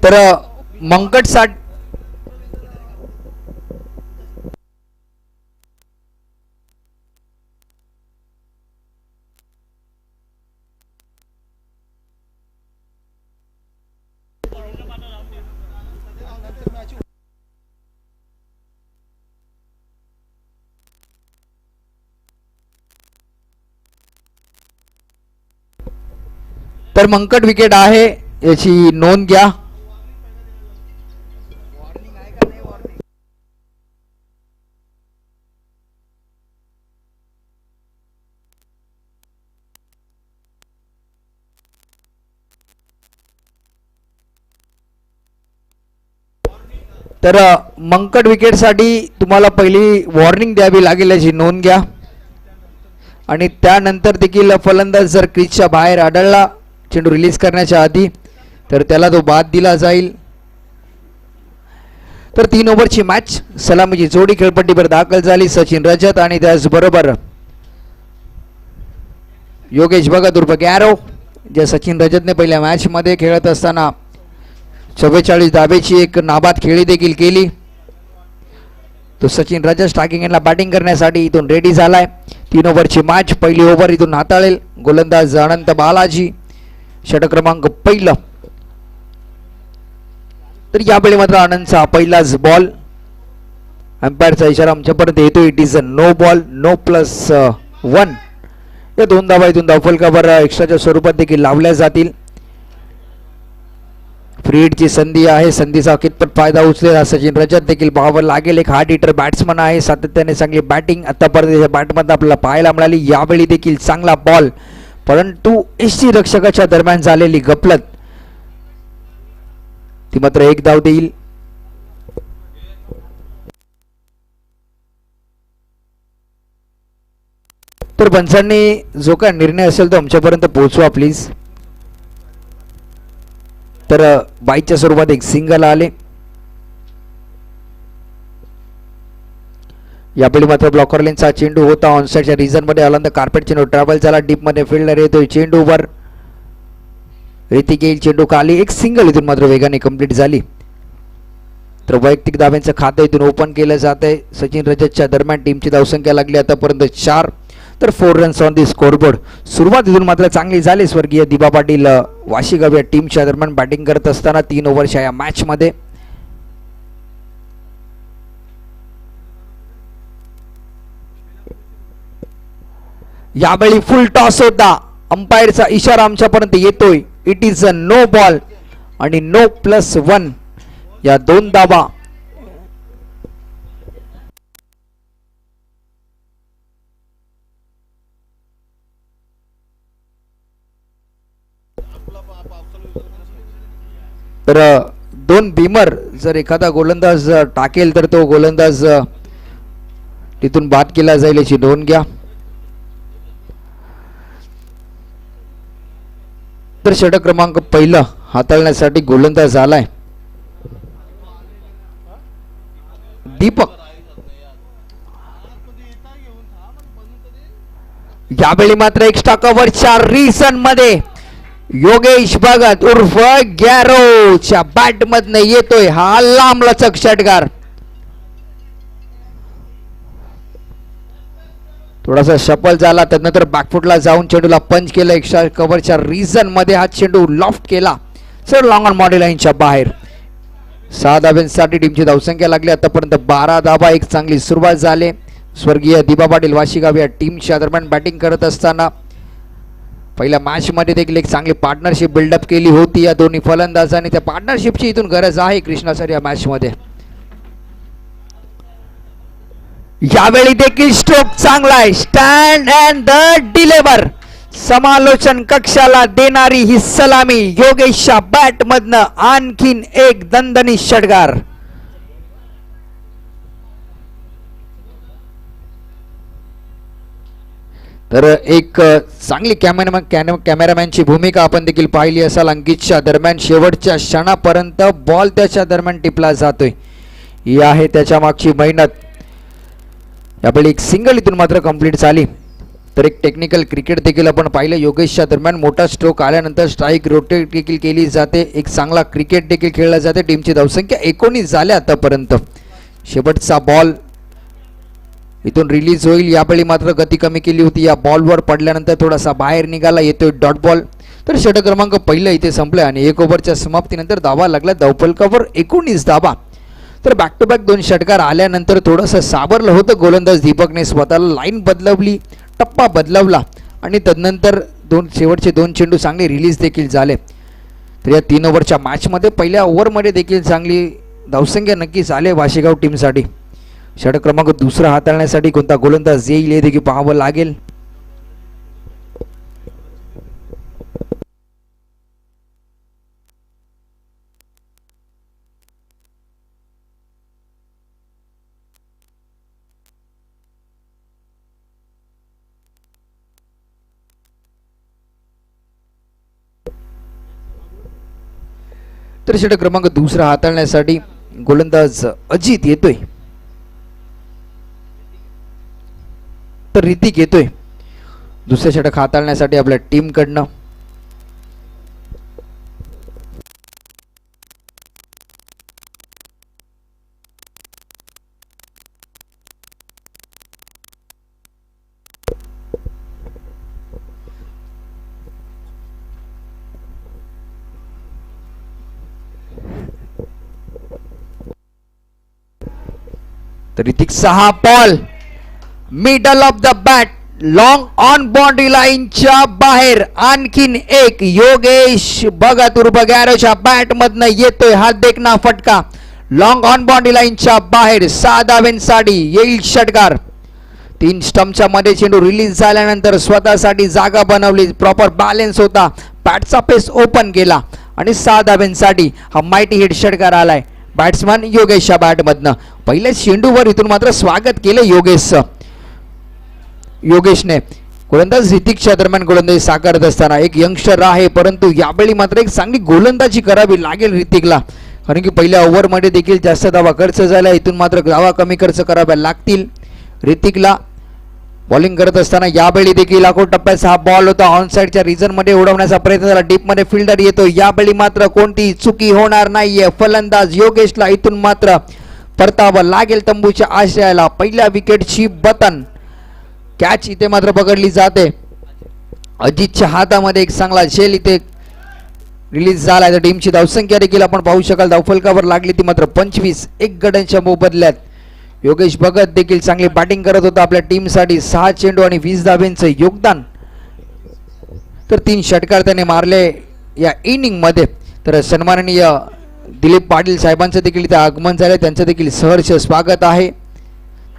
तर मंकट साठी तर मंकट विकेट आहे याची नोंद घ्या. तर मंकट विकेट साठी तुम्हाला पहिली वॉर्निंग द्यावी लागेल याची नोंद घ्या. आणि त्यानंतर देखील फलंदाज जर क्रीजच्या बाहेर आढळला चेंडू रिलीज करण्याच्या आधी तर त्याला तो बाद दिला जाईल. तर 3 ओव्हरची मॅच सलामीची जोडी खेळपट्टीवर दाखल झाली. सचिन रजत आणि त्याचबरोबर योगेश भगत उर्फ गॅरो, जे सचिन रजतने पहिल्या मॅच मध्ये खेळत असताना 44 धाब्याची एक नाबाद खेळी देखील केली. तो सचिन रजत स्ट्रायकिंग एंडला बॅटिंग करण्यासाठी इथून रेडी झालाय. 3 ओव्हरची मॅच पहिली ओव्हर इथून हाताळेल गोलंदाज अनंत बालाजी, षटक क्रमांक पहिलं. तर यावेळी मात्र आनंदचा पहिलाच बॉल. अंपायरचा इशारा आमच्यापर्यंत येतो, it is a no ball, no +1. या 2 धावा इथून धावफलकावर एक्स्ट्राच्या स्वरूपात देखील लावल्या जातील. फ्री हिटची संधी आहे, संधीचा कितपत फायदा उचलेला सचिन रजत देखील पाहावं लागेल. एक हार्ड हिटर बॅट्समन आहे, सातत्याने चांगली बॅटिंग आतापर्यंत बॅटमध्ये आपल्याला पाहायला मिळाली. यावेळी देखील चांगला बॉल, परंतु एसटी रक्षकाच्या दरम्यान झालेली गफलत ती मात्र एक धाव देईल. तर पंचांनी जो काय निर्णय असेल तो आमच्यापर्यंत पोहोचवा प्लीज. तर बाईच्या स्वरूपात एक सिंगल आले. यावेळी मात्र ब्लॉकर लेनचा चेंडू होता, ऑनसाइडच्या रिजन मध्ये आला, कार्पेट चेंडू ट्रॅव्हल झाला, डीप मध्ये फिल्डर येतोय, चेंडूवर ऋतिक येईल, चेंडू खाली, एक सिंगल इथून मात्र वेगाने कंप्लीट झाली. तर वैयक्तिक धाब्यांचं खातं इथून ओपन केलं जात आहे. सचिन रजतच्या दरम्यान टीमची धावसंख्या लागली आतापर्यंत 4. तर 4 रन्स ऑन दी स्कोरबोर्ड. सुरुवात इथून मात्र चांगली झाली. स्वर्गीय दिबा पाटील वाशीगाव या टीमच्या दरम्यान बॅटिंग करत असताना 3 ओव्हरच्या या मॅच मध्ये यावेळी फुल टॉस होता. अंपायरचा इशारा आमच्यापर्यंत येतोय, it is a no ball आणि नो +1. या 2 धावा तर 2 बीमर जर एखादा गोलंदाज टाकेल तर तो गोलंदाज तिथून बाद केला जाईल याची नोंद घ्या. तर षटक क्रमांक पहिलं हाताळण्यासाठी गोलंदाज आलाय दीपक. यावेळी मात्र एक्स्ट्रा कव्हरच्या रिजन मध्ये योगेश भगत उर्फ गॅरोच्या बॅट मधनं येतोय हा लांबलचक षटकार. थोडासा शफल झाला, त्यानंतर बॅकफुटला जाऊन चेंडूला पंच केलं. एक्स्ट्रा कव्हरच्या रिजन मध्ये हा चेंडू लॉफ्ट केला सर लॉंग ऑन मॉडी लाईनच्या बाहेर. 6 धाब्यांसाठी टीमची धावसंख्या लागली आतापर्यंत 12 धाबा. एक चांगली सुरुवात झाली. स्वर्गीय दिबा पाटील वाशीगाव या टीमच्या दरम्यान बॅटिंग करत असताना पहिल्या मॅच मध्ये देखील एक चांगली पार्टनरशिप बिल्डअप केली होती या दोन्ही फलंदाजांनी. त्या पार्टनरशिपची इथून गरज आहे कृष्णा सर या मॅच मध्ये. यावेळी देखील स्ट्रोक चांगला आहे, स्टँड अँड द डिलिव्हर. समालोचन कक्षाला देणारी ही सलामी योगेशच्या बॅट मधनं आणखीन एक दणदणीत षटकार. तर एक चांगली कॅमेरामॅनची भूमिका आपण देखील पाहिली असाल. अंकितच्या दरम्यान शेवटच्या क्षणापर्यंत बॉल त्याच्या दरम्यान टिपला जातोय, ही आहे त्याच्या मागची मेहनत. यावेळी एक सिंगल इथून मात्र कंप्लीट झाली. तर एक टेक्निकल क्रिकेट देखील आपण पाहिलं योगेशच्या दरम्यान. मोठा स्ट्रोक आल्यानंतर स्ट्राईक रोटेट देखील केली जाते. एक चांगला क्रिकेट देखील खेळला जाते. टीमची धावसंख्या 19 झाल्या आतापर्यंत. शेवटचा बॉल इथून रिलीज होईल. यावेळी मात्र गती कमी केली होती. या बॉलवर पडल्यानंतर थोडासा बाहेर निघाला. येतोय डॉट बॉल. तर षटक क्रमांक पहिलं इथे संपलं आणि 1 ओव्हरच्या समाप्तीनंतर धावा लागला धावफलकावर 19 धावा. तर बॅक टू बॅक 2 षटकार आल्यानंतर थोडंसं सावरलं होतं गोलंदाज दीपकने. स्वतःला लाईन बदलवली, टप्पा बदलवला आणि तदनंतर शेवटचे 2 चेंडू चांगले रिलीज देखील झाले. तर या 3 ओव्हरच्या मॅचमध्ये पहिल्या ओव्हरमध्ये देखील चांगली धावसंख्या नक्कीच आले वाशेगाव टीमसाठी. षटक क्रमांक दुसरा हाताळण्यासाठी कोणता गोलंदाज येईल हे देखील पाहावं लागेल. तर षटक क्रमांक दुसरा हाताळण्यासाठी गोलंदाज अजित येतोय. तर ऋतिक येतोय दुसरे षटक हाताळण्यासाठी आपल्या टीम कडनं. तर Hrithik 6 ball middle of the bat long on boundary लाईनच्या बाहेर. आणखीन एक योगेश भगत उर्फ गॅरोच्या बॅट मधनं येतोय हा देखना फटका. लॉंग ऑन बाउंड्री लाईनच्या बाहेर 6 धावांसाठी येईल षटकार. 3 स्टंपच्या मध्ये चेंडू रिलीज झाल्यानंतर स्वतःसाठी जागा बनवली. प्रॉपर बॅलन्स होता. बॅटचा पेस ओपन केला आणि 6 धावांसाठी हा माइटी हिट षटकार आलाय बॅट्समन योगेशच्या बॅटमधनं. पहिल्या चेंडूवर इथून मात्र स्वागत केलं योगेशने. गोलंदाज ऋतिकच्या दरम्यान गोलंदाजी साकारत असताना एक यंगस्टर आहे, परंतु यावेळी मात्र एक चांगली गोलंदाजी करावी लागेल ऋतिकला. कारण की पहिल्या ओव्हरमध्ये देखील जास्त धावा खर्च झाला. इथून मात्र धावा कमी खर्च कराव्या लागतील ऋतिकला. बॉलिंग करत असताना यावेळी देखील आखो टप्प्याचा हा बॉल होता. ऑन साईडच्या रिजन मध्ये उडवण्याचा प्रयत्न झाला. डीप मध्ये फिल्डर येतो. यावेळी मात्र कोणती चुकी होणार नाहीये. फलंदाज योगेशला इथून मात्र परतावं लागेल तंबूच्या आश्रयाला. पहिल्या विकेटची बटन कॅच इथे मात्र पकडली जाते. अजितच्या हातामध्ये एक चांगला झेल इथे रिलीज झाला. तर टीमची धावसंख्या देखील आपण पाहू शकाल धावफलकावर लागली ती मात्र 25. 1 गड्यांच्या मोबदल्यात योगेश भगत देखील चांगली बॅटिंग करत होता आपल्या टीमसाठी. 6 चेंडू आणि 20 धाब्यांचं योगदान. तर 3 षटकार त्याने मारले या इनिंग मध्ये. तर सन्माननीय दिलीप पाटील साहेबांचं देखील इथे आगमन झाले. त्यांचं देखील सहर्ष स्वागत आहे.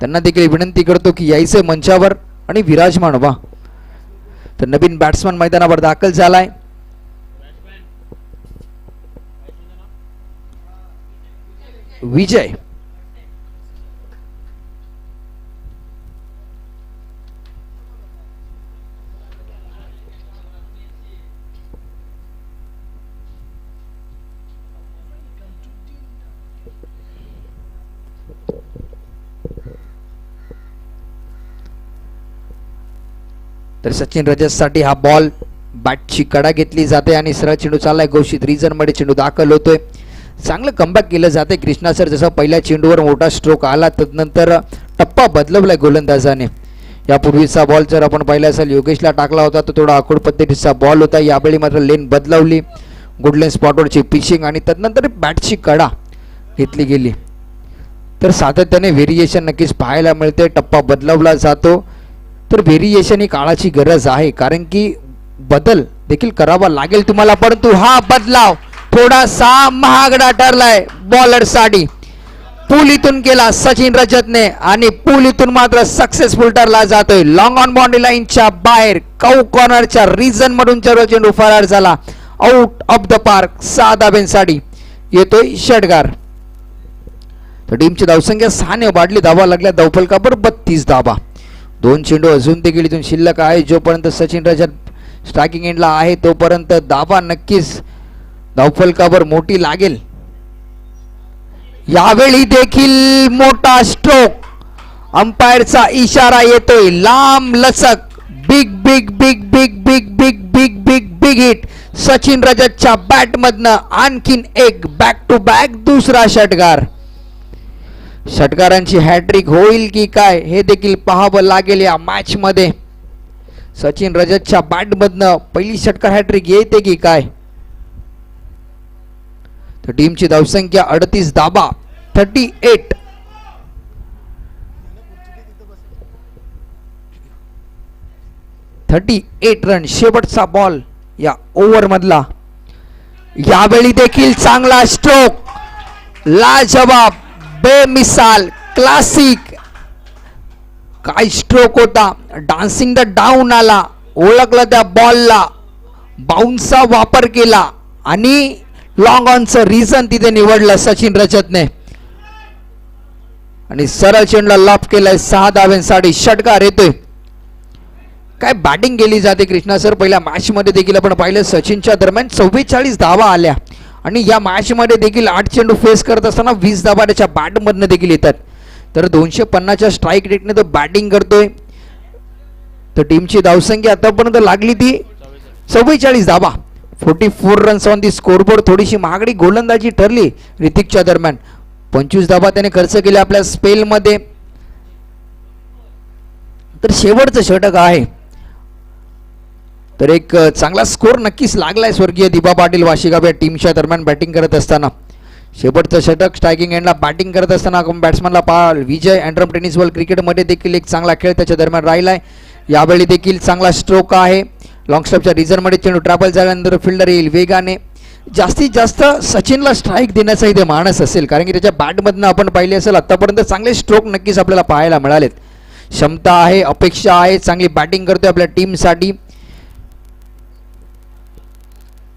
त्यांना देखील विनंती करतो की यायचे मंचावर आणि विराजमान व्हा. तर नवीन बॅट्समन मैदानावर दाखल झालाय. विजय. तर सचिन रजतसाठी हा बॉल बॅटची कडा घेतली जाते आणि सरळ चेंडू चाललाय घोषित रिजन मध्ये. चेंडू दाखल होतोय. चांगलं कमबॅक केलं जाते. कृष्णा सर जसं पहिल्या चेंडूवर मोठा स्ट्रोक आला तदनंतर टप्पा बदलवलाय गोलंदाजाने. यापूर्वीचा बॉल जर आपण पाहिला असेल योगेशला टाकला होता तो थोडा आखूड पद्धतीचा बॉल होता. यावेळी मात्र लेन बदलवली. गुड लेन स्पॉटवरची पिचिंग आणि तदनंतर बॅटची कडा घेतली गेली. तर सातत्याने व्हेरिएशन नक्कीच पाहायला मिळते. टप्पा बदलवला जातो. तर व्हेरिएशन ही काळाची गरज आहे कारण की बदल देखील करावा लागेल तुम्हाला. परंतु हा बदलाव थोडासा महागडा ठरलाय बॉलरसाठी. पूल इथून केला सचिन रजतने आणि पूल इथून मात्र सक्सेसफुल ठरला जातोय. लॉंग ऑन बाउंड्री लाईनच्या बाहेर कौ कॉर्नरच्या रिजन मधून चेंडू फरार झाला. Out of the park. 6 धाब्यांसाठी येतोय षटकार. तर टीमची धावसंख्या 6 ने वाढली. धावा लागल्या धावफलकावर 32 धावा. 2 चेंडू अजून देखील इथून शिल्लक आहे. जोपर्यंत सचिन रजत स्ट्रायकिंग एंडला आहे तोपर्यंत धावा नक्कीच धावफलकावर मोठी लागेल. यावेळी देखील मोठा स्ट्रोक. अंपायरचा इशारा येतोय. लांब लचक big big big big big big big big big hit. Sachin रजतच्या बॅट मधनं आणखीन एक बॅक टू बॅक दुसरा षटकार. षटकारांची हॅट्रिक होईल की काय हे देखील पाहावं लागेल या मॅच मध्ये. सचिन रजतच्या बॅट मधनं पहिली षटकार हॅट्रिक येते की काय. तर टीमची धावसंख्या 38 धाबा 38. रन. शेवटचा बॉल या ओव्हर मधला. यावेळी देखील चांगला स्ट्रोक. लाजवाब, बेमिसाल, क्लासिक. काय स्ट्रोक होता. डान्सिंग द डाऊन आला. ओळखला त्या बॉलला. बाउन्सचा वापर केला आणि लॉंग ऑनचं रिझन तिथे निवडलं सचिन रजतने आणि सरळ चेंडूला लॉफ केलाय. 6 धावांसाठी षटकार येतोय. काय बॅटिंग केली जाते कृष्णा सर. पहिल्या मॅच मध्ये देखील आपण पाहिलं सचिनच्या दरम्यान 44 धावा आल्या आणि या मॅच मध्ये देखील 8 चेंडू फेस करत असताना 20 धावा त्याच्या बॅट मधनं देखील येतात. तर 250च्या स्ट्राईक रेटने तो बॅटिंग करतोय. तर टीमची धावसंख्या आतापर्यंत लागली ती 44 धावा. 44 रन्स ऑन दी स्कोरबोर्ड. थोडीशी महागडी गोलंदाजी ठरली ऋतिकच्या दरम्यान. 25 धावा त्याने खर्च केल्या आपल्या स्पेलमध्ये. तर शेवटचं षटक आहे. तर एक चांगला स्कोर नक्कीच लागलाय स्वर्गीय दिबा पाटील वाशिगाव या टीमच्या दरम्यान बॅटिंग करत असताना. शेवटचं षटक स्ट्रायकिंग एंडला बॅटिंग करत असताना बॅट्समनला पाहाल. विजय अँड्रम टेनिस वर्ल्ड क्रिकेटमध्ये देखील एक चांगला खेळ त्याच्या दरम्यान राहिलाय. यावेळी देखील चांगला स्ट्रोक आहे. लॉंग स्टॉपच्या रिझनमध्ये चेंडू ट्रॅव्हल झाल्यानंतर फिल्डर येईल वेगाने. जास्तीत जास्त सचिनला स्ट्राईक देण्याचा इथे मानस असेल कारण की त्याच्या बॅटमधनं आपण पाहिले असेल आतापर्यंत चांगले स्ट्रोक नक्कीच आपल्याला पाहायला मिळालेत. क्षमता आहे, अपेक्षा आहे, चांगली बॅटिंग करतोय आपल्या टीमसाठी.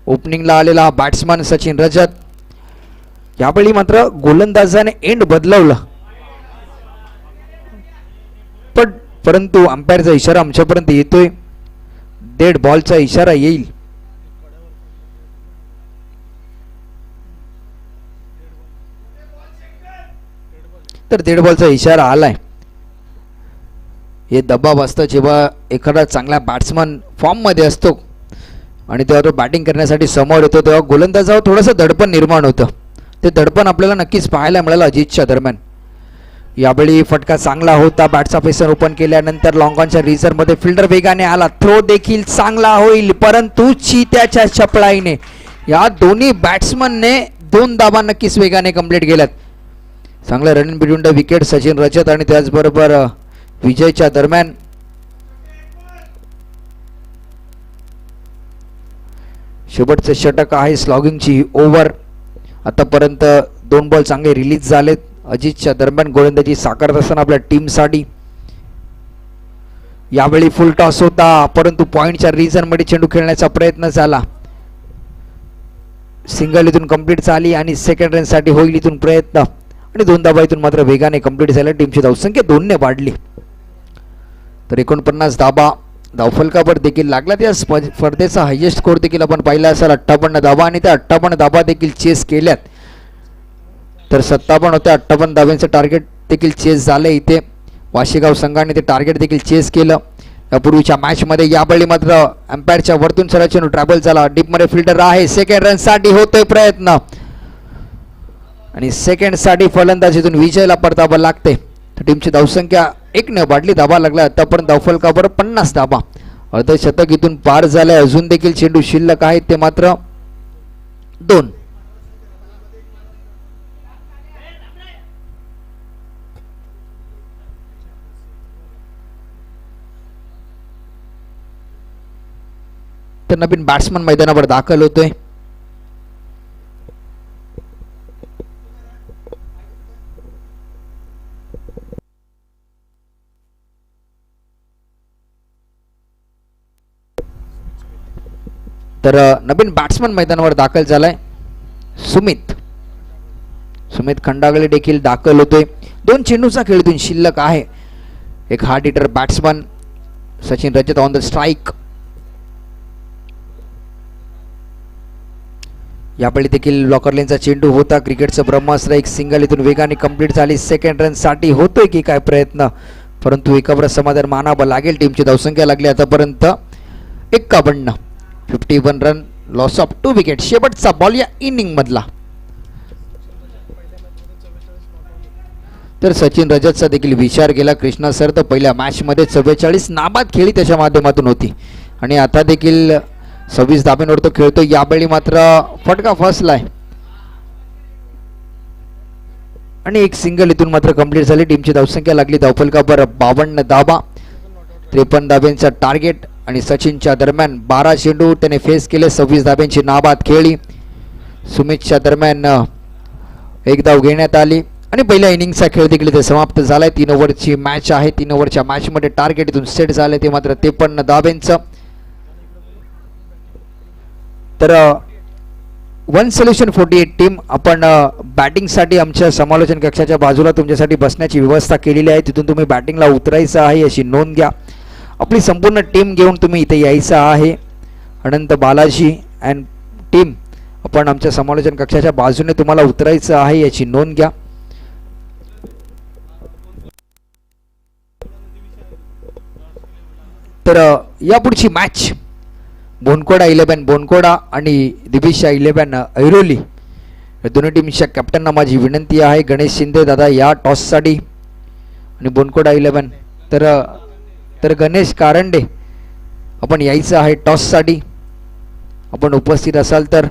ओपनिंगला आलेला हा बॅट्समन सचिन रजत. यावेळी मात्र गोलंदाजाने एंड बदलवला परंतु अंपायरचा इशारा आमच्यापर्यंत येतोय. डेड बॉलचा इशारा येईल. तर डेड बॉलचा इशारा आलाय. हे दबाव असतं जेव्हा एखादा चांगला बॅट्समन फॉर्म मध्ये असतो आणि तेव्हा तो बॅटिंग करण्यासाठी समोर येतो तेव्हा गोलंदाजावर थोडंसं दडपण निर्माण होतं. ते दडपण आपल्याला नक्कीच पाहायला मिळालं अजितच्या दरम्यान. यावेळी फटका चांगला होता. बॅटचा फेसर ओपन केल्यानंतर लॉंग ऑनच्या रिझर्व्हमध्ये फिल्डर वेगाने आला. थ्रो देखील चांगला होईल परंतु चित्याच्या चपळाईने या दोन्ही बॅट्समनने 2 धावा नक्कीच वेगाने कंप्लीट केल्यात. चांगलं run between the wicket Sachin Rajat आणि त्याचबरोबर विजयच्या दरम्यान. शेवटचे षटक आहे स्लॉगिंगची ओव्हर. आतापर्यंत 2 बॉल चांगले रिलीज झालेत. अजितच्या दरम्यान गोलंदाजी साकारत असताना आपल्या टीमसाठी. यावेळी फुल टॉस होता परंतु पॉइंटच्या रिझनमध्ये चेंडू खेळण्याचा प्रयत्न झाला. सिंगल इथून कंप्लीट झाली आणि सेकंड रनसाठी होईल इथून प्रयत्न आणि 2 धावा इथून मात्र वेगाने कंप्लीट झाल्या. टीमची धावसंख्या 2 ने वाढली. तर 49 धावा धावफलकावर देखील लागला. त्या स्पर्धेचा हायेस्ट स्कोर देखील आपण पाहिला असेल 58 धावा आणि त्या 58 धावा देखील चेस केल्यात. तर 57 होत्या 58 धाव्यांचं टार्गेट देखील चेस झालं इथे. वाशिगाव संघाने ते टार्गेट देखील चेस केलं यापूर्वीच्या मॅचमध्ये. यावेळी मात्र अंपायरच्या वरतून सरळ चेंडू ट्रॅव्हल झाला. डीपमध्ये फिल्डर आहे. सेकंड रनसाठी होतोय प्रयत्न आणि सेकंडसाठी फलंदाजीतून विजयला परतावं लागते. तर टीमची धावसंख्या 1 ने वाढली. धावा लागला आतापर्यंत धावफलकावर 50 धावा. अर्धशतक इथून पार झालंय. अजून देखील चेंडू शिल्लक आहेत ते मात्र 2. तर नवीन बॅट्समन मैदानावर दाखल होतोय. तर नवीन बॅट्समन मैदानावर दाखल झालाय सुमित खंडागळे देखील दाखल होतोय. 2 चेंडूचा खेळ इथून शिल्लक आहे. एक hard hitter batsman Sachin Rajat on the strike. यावेळी देखील लॉकर लेनचा चेंडू होता. क्रिकेटचं ब्रह्मास्त्र. एक सिंगल इथून वेगाने कंप्लीट झाली. सेकंड रनसाठी होतोय की काय प्रयत्न. परंतु एकावर समाधान मानावं लागेल. टीमची धावसंख्या लागली आतापर्यंत 51. 51 रन, लॉस ऑफ 2 विकेट. शेवटचा बॉल या इनिंग मधला. तर सचिन रजतचा देखील विचार केला कृष्णा सर, तर पहिल्या मॅचमध्ये 44 नाबाद खेळी त्याच्या माध्यमातून होती आणि आता देखील 26 धाब्यांवर तो खेळतो. यावेळी मात्र फटका फसलाय आणि एक सिंगल इथून मात्र कंप्लीट झाली. टीमची धावसंख्या लागली धावफलकावर 52 धाबा. 53 धाब्यांचा टार्गेट आणि सचिनच्या दरम्यान 12 चेंडू त्याने फेस केले. 26 धाब्यांची नाबाद खेळी. सुमितच्या दरम्यान एक धाव घेण्यात आली आणि पहिल्या इनिंगचा खेळ देखील इथे समाप्त झालाय. 3 ओव्हरची मॅच आहे. 3 ओव्हरच्या मॅचमध्ये टार्गेट इथून सेट झाले ते मात्र 53 धाब्यांचं. तर वन सोल्युशन 48 टीम आपण बॅटिंगसाठी आमच्या समालोचन कक्षाच्या बाजूला तुमच्यासाठी बसण्याची व्यवस्था केलेली आहे. तिथून तुम्ही बॅटिंगला उतरायचं आहे याची नोंद घ्या. आपली संपूर्ण टीम घेऊन तुम्ही इथे यायचं आहे. अनंत बालाजी अँड टीम आपण आमच्या समालोचन कक्षाच्या बाजूने तुम्हाला उतरायचं आहे याची नोंद घ्या. तर यापुढची मॅच बोनकोडा 11 बोनकोडा आणि दिबिशा 11 ऐरोली या दोन्ही टीमच्या कॅप्टनना माझी विनंती आहे. गणेश शिंदे दादा या टॉससाठी आणि बोनकोडा 11 तर गणेश कारंडे आपण यायचं आहे टॉससाठी. आपण उपस्थित असाल तर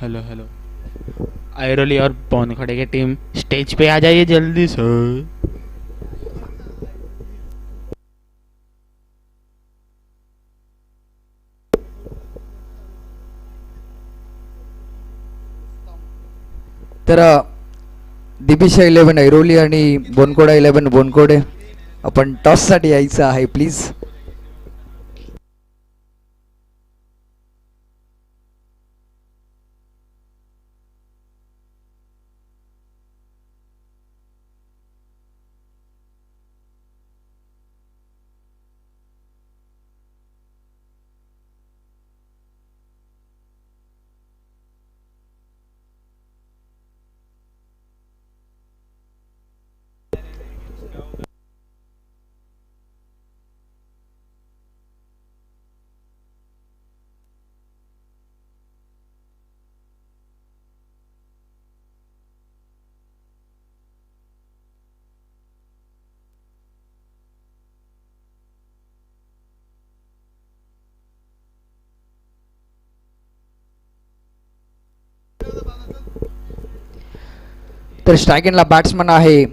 हेलो हेलो ऐरोली और बोनखड़े की टीम स्टेज पे आ जाइए जल्दी से. तर दिबिशा 11 ऐरोली आणि बोनकोडा 11 बोनकोडे आपण टॉससाठी यायचं आहे प्लीज. तर स्ट्रायकिंगला बॅट्समन आहे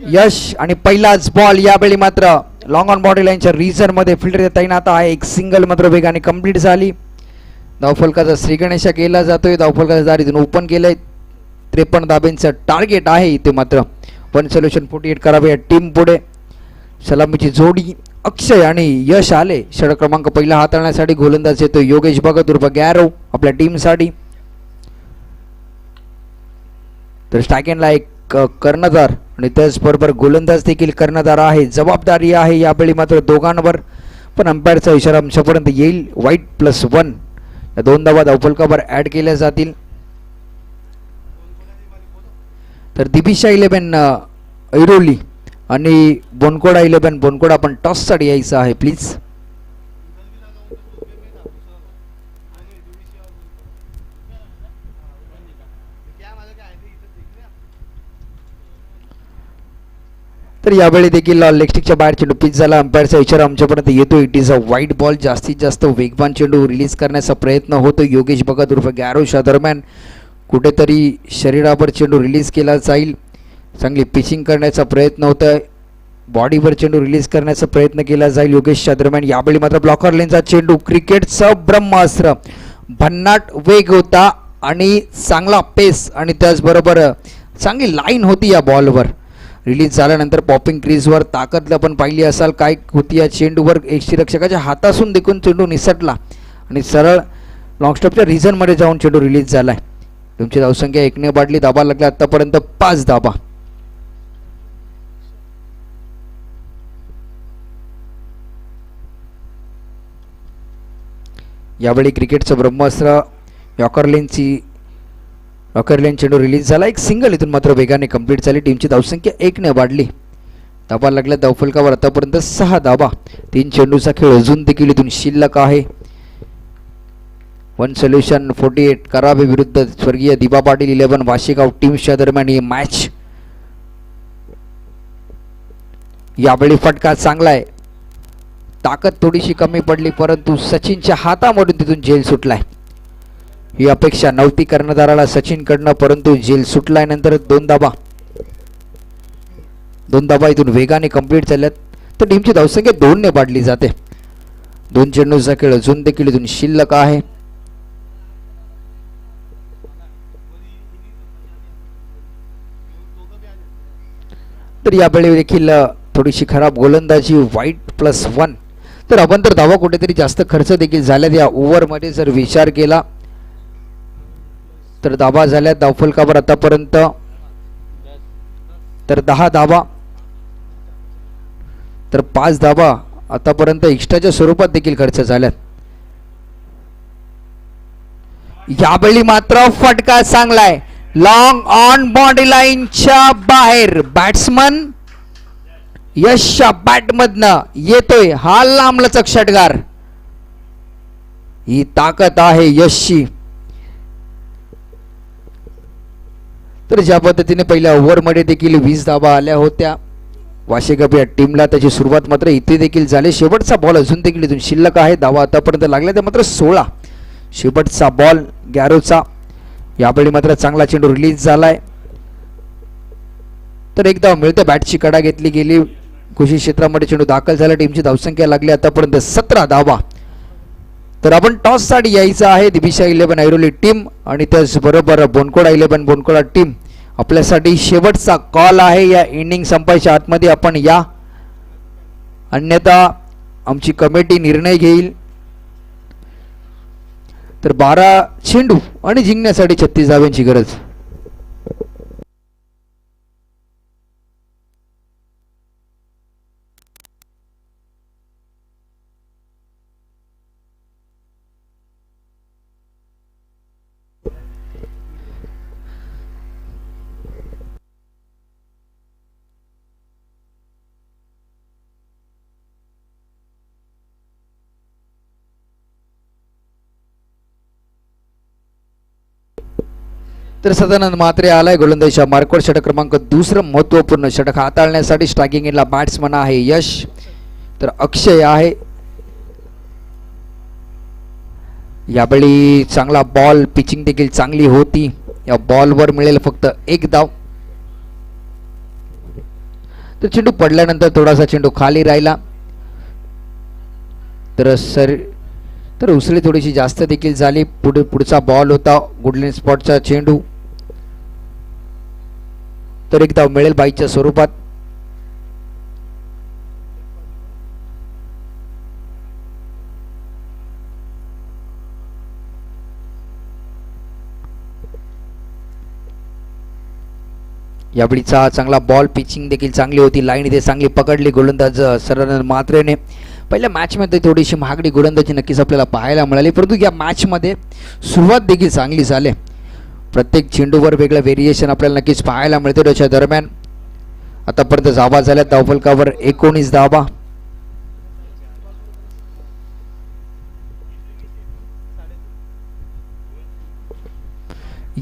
यश आणि पहिलाच बॉल यावेळी मात्र लॉंग ऑन बॉडी लाईनच्या रिझन मध्ये फिल्डर तैनात आहे. एक सिंगल मात्र वेगाने कंप्लीट झाली. धावफलकाचा श्रीगणेशा केला जातोय. धावफलकाचा दारीतून ओपन केलंय. 53 धाब्यांचं टार्गेट आहे इथे मात्र 1 सोल्युशन 48 करावे या टीम पुढे. सलामीची जोडी अक्षय आणि यश आले. षटक क्रमांक पहिला हाताळण्यासाठी गोलंदाज येतो योगेश भगत उर्फ गॅरो आपल्या टीमसाठी. तर स्ट्रायकिंगला एक कर्णधार आणि त्याचबरोबर गोलंदाज देखील कर्णधार आहे. जबाबदारी आहे यावेळी मात्र दोघांवर, पण अंपायरचा इशारा आमच्यापर्यंत येईल. वाईट +1 या 2 धावा धावफलकावर ॲड केल्या जातील. तर दिबिशा 11 ऐरोली आणि बोनकोडा 11 बोनकोडा आपण टॉससाठी यायचं आहे प्लीज. तर यावेळी देखील लेगस्टिकच्या बाहेर चेंडू पिच झाला. अंपायरचा इशारा आमच्यापर्यंत येतो. इट इज अ वाईट बॉल. जास्तीत जास्त वेगवान चेंडू रिलीज करण्याचा प्रयत्न होतो योगेश भगत उर्फ गॅरोशा दरम्यान. कुठेतरी शरीरावर चेंडू रिलीज केला जाईल. चांगली पिचिंग करण्याचा प्रयत्न होत आहे. बॉडीवर चेंडू रिलीज करण्याचा प्रयत्न केला जाईल योगेशच्या दरम्यान. यावेळी मात्र ब्लॉकर लेनचा चेंडू क्रिकेटचं ब्रह्मास्त्र. भन्नाट वेग होता आणि चांगला पेस आणि त्याचबरोबर चांगली लाईन होती या बॉलवर. रिलीज झाल्यानंतर पॉपिंग क्रीजवर ताकद आपण पाहिली असाल काय होती या चेंडूवर. यष्टीरक्षकाच्या हातासून देखून चेंडू निसटला आणि सरळ लॉंगस्टॉपच्या रिझनमध्ये जाऊन चेंडू रिलीज झालाय. तुमची धावसंख्या 1 ने वाढली. धाबा लागल्या आतापर्यंत 5 धाबा. यावेळी क्रिकेटचं ब्रह्मास्त्र यॉर्कर लेन चेंडू रिलीज झाला. एक सिंगल इथून मात्र वेगाने कंप्लीट झाली. टीमची धावसंख्या 1 ने वाढली. धाबा लागल्या धावफलकावर आतापर्यंत 6 धाबा. 3 चेंडूचा खेळ अजून देखील इथून शिल्लक आहे. 1 सोल्युशन 48 करावे विरुद्ध स्वर्गीय दिबा पाटील 11 वाशेगाव टीम्सच्या दरम्यान ही मॅच. यावेळी फटका चांगला आहे. ताकद थोडीशी कमी पडली परंतु सचिनच्या हातामधून तिथून झेल सुटलाय. ही अपेक्षा नव्हती कर्णधाराला सचिनकडनं परंतु झेल सुटलाय. नंतर 2 धाबा इथून वेगाने कंप्लीट झाल्यात. तर टीमची धावसंख्या 2 ने वाढली जाते. 2 चेंडूचा खेळ अजून देखील इथून शिल्लक आहे. तर यावेळी देखील थोडीशी खराब गोलंदाजी. वाईट +1. तर आपण तर धावा कुठेतरी जास्त खर्च देखील झाल्यात या ओव्हरमध्ये जर विचार केला तर. धावा झाल्या धावफलकावर आतापर्यंत तर 10 धावा. तर 5 धावा आतापर्यंत एक्स्ट्राच्या स्वरूपात देखील खर्च झाल्यात. यावेळी मात्र फटका चांगलाय. लॉंग ऑन बॉडी लाईनच्या बाहेर बॅट्समन यशच्या बॅटमधनं येतोय हा लांबलचक षटकार. ही ताकद आहे यशची. तर ज्या पद्धतीने पहिल्या ओव्हरमध्ये देखील 20 धावा आल्या होत्या वाशेगाव या टीमला, त्याची सुरुवात मात्र इथे देखील झाली. शेवटचा बॉल अजून देखील इथून शिल्लक आहे. धावा आतापर्यंत लागल्या त्या मात्र 16. शेवटचा बॉल गॅरोचा. यावेळी मात्र चांगला चेंडू रिलीज झालाय. तर एक धाव मिळते. बॅटची कडा घेतली गेली. कृषी क्षेत्रामध्ये चेंडू दाखल झाला. टीमची धावसंख्या लागली आतापर्यंत 17 धावा. तर आपण टॉससाठी यायचं आहे. दिबिशा 11 ऐरोली टीम आणि त्याचबरोबर बोनकोडा 11 बोनकोडा टीम आपल्यासाठी शेवटचा कॉल आहे. या इनिंग संपायच्या आतमध्ये आपण या, अन्यथा आमची कमिटी निर्णय घेईल. तर 12 चेंडू आणि जिंकण्यासाठी 36 धावांची गरज. तर सदानंद म्हात्रे आलाय गोलंदाजीच्या मार्कवर. षटक क्रमांक दुसरं महत्वपूर्ण षटक हाताळण्यासाठी स्ट्रायकिंग एंडला बॅट्समन आहे यश, तर अक्षय आहे. यावेळी चांगला बॉल, पिचिंग देखील चांगली होती. या बॉलवर मिळेल फक्त 1 धाव. तर चेंडू पडल्यानंतर थोडासा चेंडू खाली राहिला, तर उसळी थोडीशी जास्त देखील झाली. पुढचा बॉल होता गुडलँड स्पॉटचा चेंडू, तर 1 धाव मिळेल बाईच्या स्वरूपात. यावेळीचा चांगला बॉल, पिचिंग देखील चांगली होती. लाईन इथे चांगली पकडली गोलंदाज सदानंद म्हात्रेने. पहिल्या मॅचमध्ये थोडीशी महागडी गोलंदाजी नक्कीच आपल्याला पाहायला मिळाली, परंतु या मॅचमध्ये सुरुवात देखील चांगली झाली. प्रत्येक चेंडूवर वेगळं व्हेरिएशन आपल्याला नक्कीच पाहायला मिळते. त्याच्या दरम्यान आतापर्यंत धावा झाल्या धावफलकावर 19 धावा.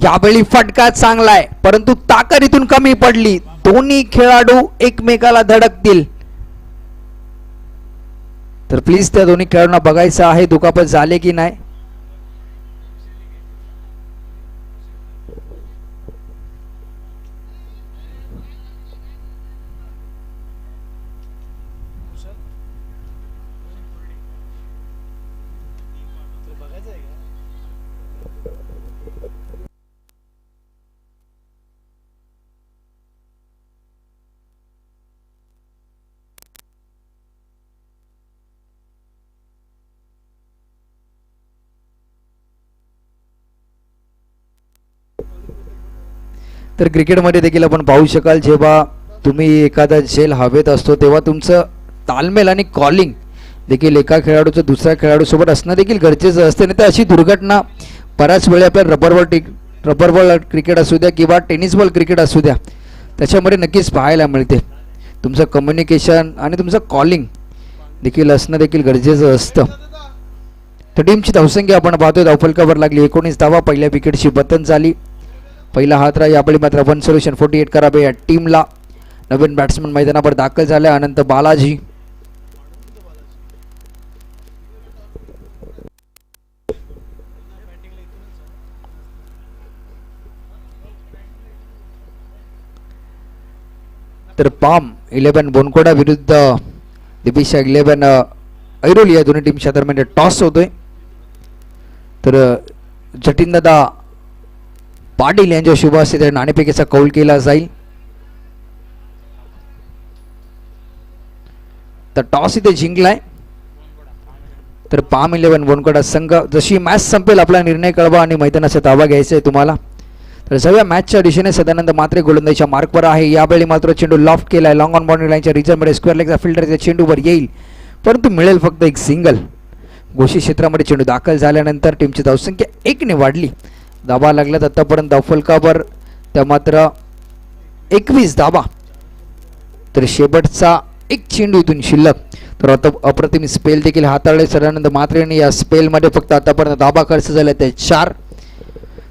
यावेळी फटका चांगला आहे, परंतु ताकद इथून कमी पडली. दोन्ही खेळाडू एकमेकाला धडकतील. तर प्लीज त्या दोन्ही खेळाडूंना बघायचं आहे दुखापत झाले की नाही. तर क्रिकेटमध्ये देखील आपण पाहू शकाल, जेव्हा तुम्ही एखादा झेल हवेत असतो तेव्हा तुमचं तालमेल आणि कॉलिंग देखील एका खेळाडूचं दुसऱ्या खेळाडूसोबत असणं देखील गरजेचं असते. नाही तर अशी दुर्घटना बऱ्याच वेळी आपल्या रबर बॉल क्रिकेट असू द्या किंवा टेनिस बॉल क्रिकेट असू द्या, त्याच्यामध्ये नक्कीच पाहायला मिळते. तुमचं कम्युनिकेशन आणि तुमचं कॉलिंग देखील असणं देखील गरजेचं असतं. तर टीमची धावसंख्या आपण पाहतोय, धावफलकावर लागली 19 धावा. पहिल्या विकेटची पतन झाली. पहिला हातरा. यावेळी मात्र 1 सोल्युशन 48 करावे या टीमला. नवीन बॅट्समन मैदानावर दाखल झाले, अनंत बालाजी. तर पाम 11 बोनकोडा विरुद्ध दिबिशा 11 ऐरोली या दोन्ही टीमच्या दरम्यान टॉस होतोय. तर जतीनदादा पाटील यांच्या शुभ हस्ते नाणेफेकीचा कौल केला जाईल. तर टॉस इथे जिंकलाय. तर पाम 11 बोनकोडा संघ. जशी मॅच संपेल आपला निर्णय कळवा आणि मैदानाचा ताबा घ्यायचा आहे तुम्हाला. तर सगळ्या मॅचच्या दिशेने सदानंद म्हात्रे गोलंदाजीच्या मार्कवर आहे. यावेळी मात्र चेंडू लॉफ्ट केलाय. लॉंग ऑन बाउंड्री लाईनच्या रिजनमध्ये स्क्वेअर लेगचा फिल्डर त्या चेंडूवर येईल, परंतु मिळेल फक्त 1 सिंगल. घोषित क्षेत्रामध्ये चेंडू दाखल झाल्यानंतर टीमची धावसंख्या 1 ने वाढली. धावा लागल्यात आतापर्यंत धावफलकावर त्या मात्र 21 धावा. तर शेवटचा 1 चेंडू इथून शिल्लक. तर आता अप्रतिम स्पेल देखील हाताळले सदानंद म्हात्रेने. या स्पेलमध्ये फक्त आतापर्यंत धावा खर्च झाल्या ते 4.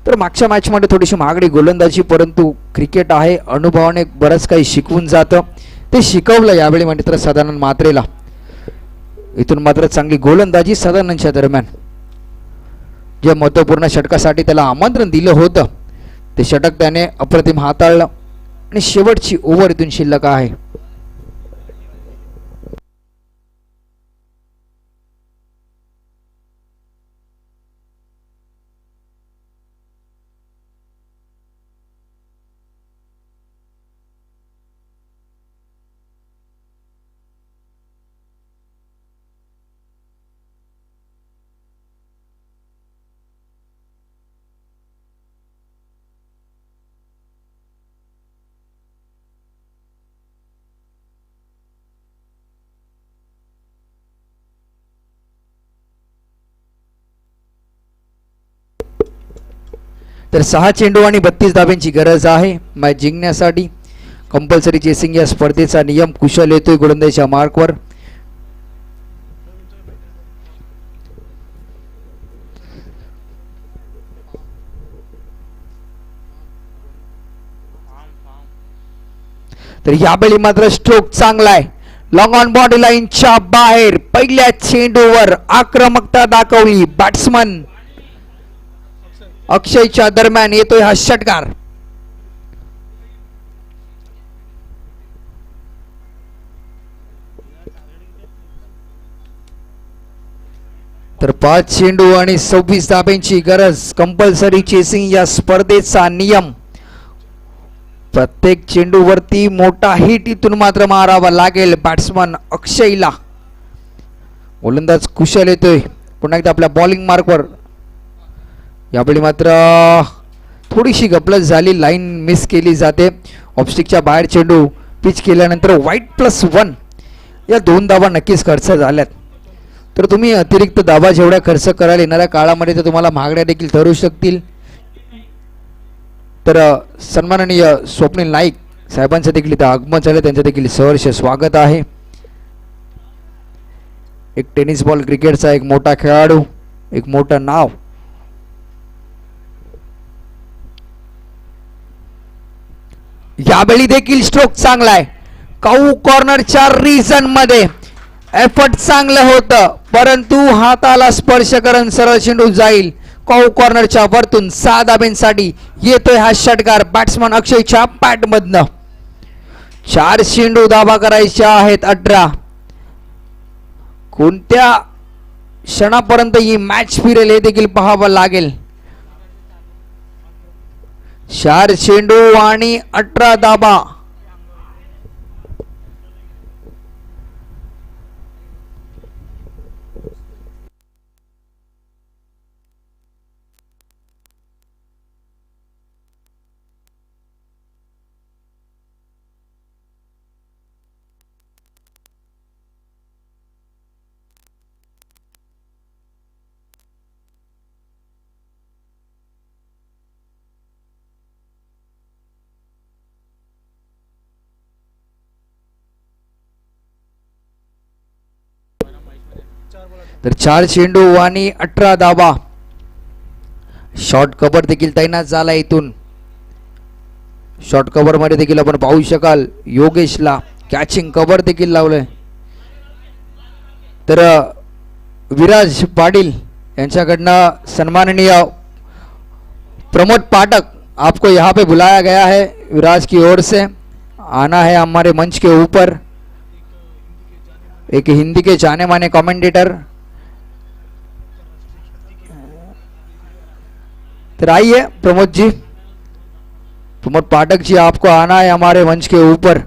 तर मागच्या मॅचमध्ये थोडीशी महागडी गोलंदाजी, परंतु क्रिकेट आहे, अनुभवाने बरंच काही शिकवून जातं. ते शिकवलं यावेळी म्हणजे तर सदानंद म्हात्रेला. इथून मात्र चांगली गोलंदाजी सदानंदच्या दरम्यान. जे महत्त्वपूर्ण षटकासाठी त्याला आमंत्रण दिलं होतं ते षटक त्याने अप्रतिम हाताळलं आणि शेवटची ओव्हर इथून शिल्लक आहे. तर 6 चेंडू आणि 32 धाब्यांची गरज आहे मॅच जिंकण्यासाठी. कंपल्सरी चेसिंग या स्पर्धेचा नियम. कुशल येतोय गोलंदाजीच्या मार्कवर. तर यावेळी मात्र स्ट्रोक चांगला आहे. लॉंग ऑन बॉडी लाईनच्या बाहेर पहिल्या चेंडूवर आक्रमकता दाखवली बॅट्समन अक्षयच्या दरम्यान येतोय हा षटकार. तर 5 चेंडू आणि 26 धाब्यांची गरज. कंपल्सरी चेसिंग या स्पर्धेचा नियम. प्रत्येक चेंडूवरती मोठा हिट इथून मात्र मारावा लागेल बॅट्समन अक्षयला. गोलंदाज कुशल येतोय पुन्हा एकदा आपल्या बॉलिंग मार्कवर. यावेळी मात्र थोडीशी गपलत झाली. लाईन मिस केली जाते. ऑफस्टिकच्या बाहेर चेंडू पिच केल्यानंतर वाईट +1 या 2 धावा नक्कीच खर्च झाल्यात. तर तुम्ही अतिरिक्त धावा जेवढ्या खर्च कराल येणाऱ्या काळामध्ये तर तुम्हाला महागड्या देखील ठरू शकतील. तर सन्माननीय स्वप्नील नाईक साहेबांचं देखील इथं आगमन झालं. त्यांचं देखील सहर्ष स्वागत आहे. एक टेनिस बॉल क्रिकेटचा एक मोठा खेळाडू, एक मोठं नाव. यावेळी देखील स्ट्रोक चांगला आहे. काऊ कॉर्नरच्या रिजन मध्ये एफर्ट चांगलं होतं परंतु हाताला स्पर्श करून सरळ चेंडू जाईल. काऊ कॉर्नरच्या वरतून 6 धाब्यांसाठी येतोय हा षटकार बॅट्समन अक्षयच्या बॅट मधनं. 4 चेंडू धावा करायच्या आहेत 18. कोणत्या क्षणापर्यंत ही मॅच फिरेल हे देखील पाहावं लागेल. 4 चेंडू आणि 18 धाबा. तर 4 चेंडू आणि 18 धाबा. शॉर्ट कव्हर देखील तैनात झाला. इथून शॉर्ट कव्हर मध्ये देखील आपण पाहू शकाल योगेशला कॅचिंग कव्हर देखील लावलंय. तर विराज पाटील यांच्याकडनं सन्माननीय प्रमोद पाठक आपको यहाँ पे बुलाया गया है. विराज की ओर से आना है हमारे मंच के ऊपर. एक हिंदी के जाने माने कमेंटेटर. तो आइए प्रमोद जी, प्रमोद पाठक जी, आपको आना है हमारे मंच के ऊपर.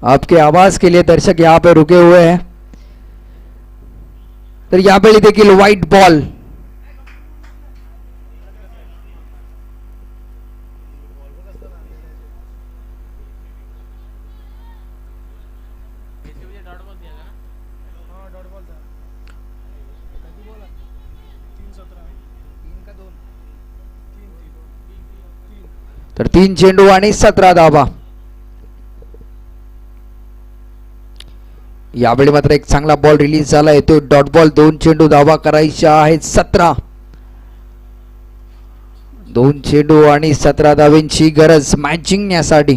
आपके आवाज के लिए दर्शक यहाँ पे रुके हुए हैं. तर यावेळी देखील व्हाईट बॉल. तर 3 चेंडू आणि 17 धाबा. यावेळी मात्र एक चांगला बॉल रिलीज झाला येतो डॉट बॉल. 2 चेंडू धावा करायच्या आहेत 17. 2 चेंडू आणि 17 धाव्यांची गरज मॅच जिंकण्यासाठी.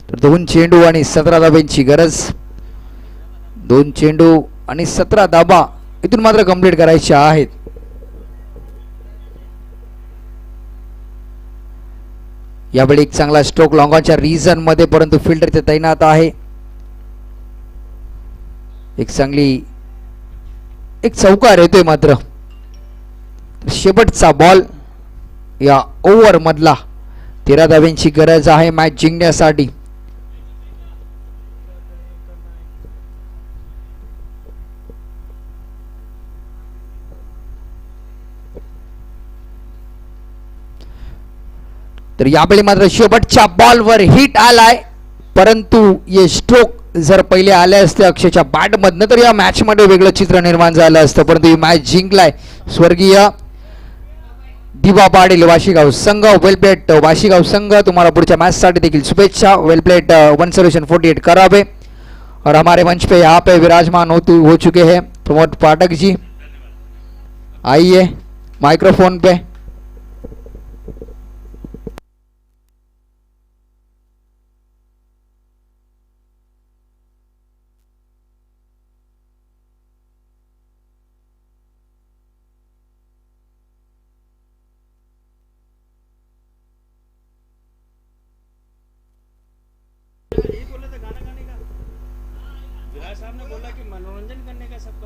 तर 2 चेंडू आणि 17 धाव्यांची गरज. 2 चेंडू आणि 17 धाबा इथून मात्र कंप्लीट करायच्या आहेत. यावेळी एक चांगला स्ट्रोक लॉंग ऑनच्या रिजन मध्ये परंतु फिल्डर ते तैनात आहे. एक चांगली एक चौकार येतोय मात्र. शेवटचा बॉल या ओव्हर मधला. 13 धाव्यांची गरज आहे मॅच जिंकण्यासाठी. तर यावेळी मात्र शेवटच्या बॉलवर हिट आलाय. परंतु ये स्ट्रोक जर पहिले आले असते अक्षयच्या बॅटमधनं तर या मॅचमध्ये वेगळं चित्र निर्माण झालं असतं, परंतु ही मॅच जिंकलाय स्वर्गीय दिवा पाटील वाशीगाव संघ. वेल प्लेट वाशीगाव संघ, तुम्हाला पुढच्या मैच साठी देखील शुभेच्छा. वेल प्लेट 1 सॉल्यूशन 48 करावे. और हमारे मंच पे यहाँ पे विराजमान हो चुके हैं प्रमोद पाठक जी, आइए माइक्रोफोन पे. यही बोला था गाना गाने का। विराज साहब ने बोला कि मनोरंजन करने का सबका।